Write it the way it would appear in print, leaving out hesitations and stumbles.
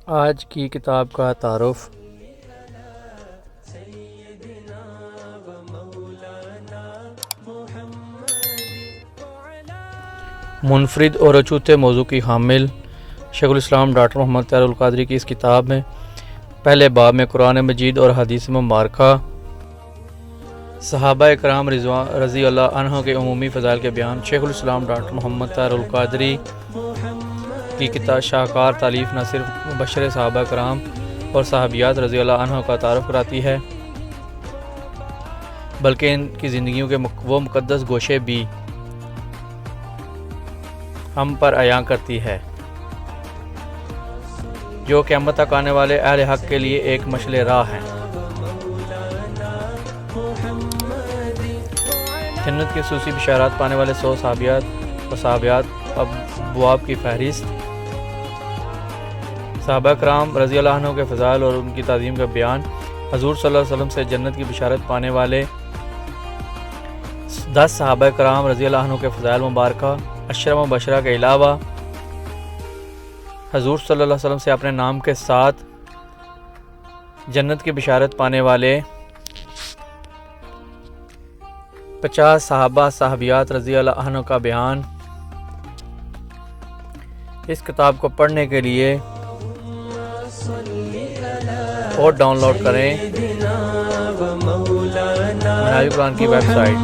آج کی کتاب کا تعارف۔ منفرد اور اچوتے موضوع کی حامل شیخ الاسلام ڈاکٹر محمد طاہر القادری کی اس کتاب میں پہلے باب میں قرآن مجید اور حدیث مبارکہ، صحابہ کرام رضی اللہ عنہ کے عمومی فضائل کے بیان، شیخ الاسلام ڈاکٹر محمد طاہر القادری کی کتاب شاہکار تالیف نہ صرف مبشر صحابہ کرام اور صحابیات رضی اللہ عنہ کا تعارف کراتی ہے بلکہ ان کی زندگیوں کے وہ مقدس گوشے بھی ہم پر عیاں کرتی ہے جو قیامت تک آنے والے اہل حق کے لیے ایک مشعل راہ ہیں۔ جنت کی خصوصی بشارات پانے والے 100 صحابیات و صحابیات ابواب کی فہرست، صحابہ کرام رضی اللہ عنہ کے فضائل اور ان کی تعظیم کا بیان، حضور صلی اللہ علیہ وسلم سے جنت کی بشارت پانے والے 10 صحابہ کرام رضی اللہ عنہ کے فضائل مبارکہ، عشرہ مبشرہ کے علاوہ حضور صلی اللہ علیہ وسلم سے اپنے نام کے ساتھ جنت کی بشارت پانے والے 50 صحابہ صحابیات رضی اللہ عنہ کا بیان۔ اس کتاب کو پڑھنے کے لیے اور ڈاؤن لوڈ کریں منہاج قرآن کی ویب سائٹ۔